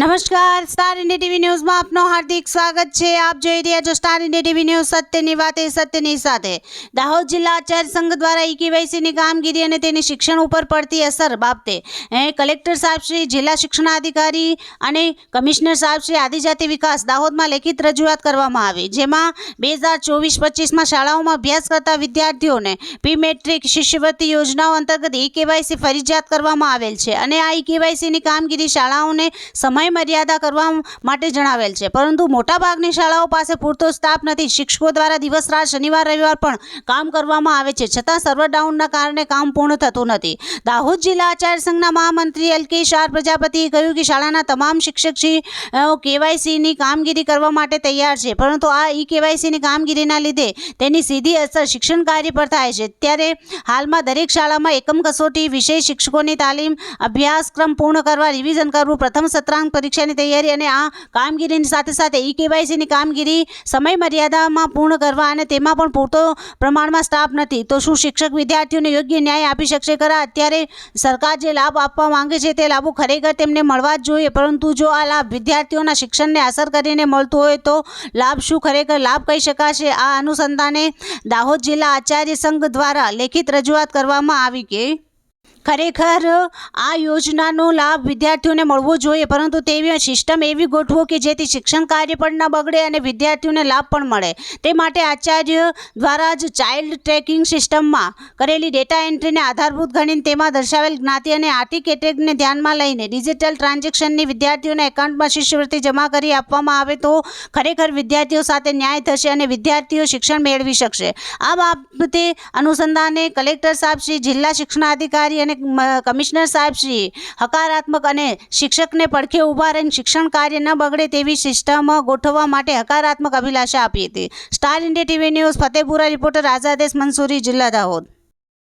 નમસ્કાર, star India TV ન્યૂઝમાં આપનું હાર્દિક સ્વાગત છે। આપ જોઈ રહ્યા છો સ્ટાર ઇન્ડિયા ટીવી ન્યૂઝ, સત્યની વાતે સત્યની સાથે। દાહોદ જિલ્લા આચાર્ય સંઘ દ્વારા ઈ-કેવાયસીની કામગીરી અને તેની શિક્ષણ ઉપર પડતી અસર બાબતે કલેક્ટર સાહેબશ્રી, જિલ્લા શિક્ષણાધિકારી અને કમિશનર સાહેબશ્રી આદિજાતિ વિકાસ દાહોદમાં લેખિત રજૂઆત કરવામાં આવી, જેમાં 2024-25માં શાળાઓમાં અભ્યાસ કરતા વિદ્યાર્થીઓને પ્રી-મેટ્રિક શિષ્યવૃત્તિ યોજનાઓ અંતર્ગત ઈ-કેવાયસી ફરજિયાત કરવામાં આવેલ છે અને આ ઈ-કેવાયસીની કામગીરી શાળાઓને સમય મર્યાદા કરવા માટે જણાવેલ છે, પરંતુ મોટાભાગની શાળાઓ પાસે પૂરતો સ્ટાફ નથી। શિક્ષકો દ્વારા દિવસ રાત શનિવાર રવિવાર પણ કામ કરવામાં આવે છે, છતાં સર્વર ડાઉનના કારણે કામ પૂર્ણ થતું નથી। દાહોદ જિલ્લા આચાર્ય સંઘના મહામંત્રી એલ.કે. શાહ પ્રજાપતિએ કહ્યું કે શાળાના તમામ શિક્ષકશ્રી કેવાયસીની કામગીરી કરવા માટે તૈયાર છે, પરંતુ આ ઈ-કેવાયસીની કામગીરીના લીધે તેની સીધી અસર શિક્ષણ કાર્ય પર થાય છે। ત્યારે હાલમાં દરેક શાળામાં એકમ કસોટી, વિષય શિક્ષકોની તાલીમ, અભ્યાસક્રમ પૂર્ણ કરવા, રિવિઝન કરવું, પ્રથમ સત્રાંત પરીક્ષાની તૈયારી અને આ કામગીરીની સાથે સાથે ઈ-કેવાયસીની કામગીરી સમય મર્યાદામાં પૂર્ણ કરવા અને તેમાં પણ પૂરતો પ્રમાણમાં સ્ટાફ નથી, તો શું શિક્ષક વિદ્યાર્થીઓને યોગ્ય ન્યાય આપી શકશે ખરા? અત્યારે સરકાર જે લાભ આપવા માંગે છે તે લાભો ખરેખર તેમને મળવા જ જોઈએ, પરંતુ જો આ લાભ વિદ્યાર્થીઓના શિક્ષણને અસર કરીને મળતું હોય તો લાભ શું ખરેખર લાભ કહી શકાશે? આ અનુસંધાને દાહોદ જિલ્લા આચાર્ય સંઘ દ્વારા લેખિત રજૂઆત કરવામાં આવી કે ખરેખર આ યોજનાનો લાભ વિદ્યાર્થીઓને મળવો જોઈએ, પરંતુ તેવી સિસ્ટમ એવી ગોઠવો કે જેથી શિક્ષણ કાર્ય પણ ન બગડે અને વિદ્યાર્થીઓને લાભ પણ મળે। તે માટે આચાર્ય દ્વારા જ ચાઇલ્ડ ટ્રેકિંગ સિસ્ટમમાં કરેલી ડેટા એન્ટ્રીને આધારભૂત ગણીને તેમાં દર્શાવેલ જ્ઞાતિ અને આર્થિક કેટેગરીને ધ્યાનમાં લઈને ડિજિટલ ટ્રાન્ઝેક્શનની વિદ્યાર્થીઓના એકાઉન્ટમાં શિષ્યવૃત્તિ જમા કરી આપવામાં આવે તો ખરેખર વિદ્યાર્થીઓ સાથે ન્યાય થશે અને વિદ્યાર્થીઓ શિક્ષણ મેળવી શકશે। આ બાબતે અનુસંધાને કલેક્ટર સાહેબશ્રી, જિલ્લા શિક્ષણાધિકારી અને કમિશનર સાહેબશ્રી હકારાત્મક અને શિક્ષકને પડખે ઊભા રહીને શિક્ષણ કાર્ય ન બગડે તેવી સિસ્ટમ ગોઠવવા માટે હકારાત્મક અભિલાષા આપી હતી। Star India TV news, Fatepura reporter Azadesh Mansuri, જિલ્લા દાહોદ।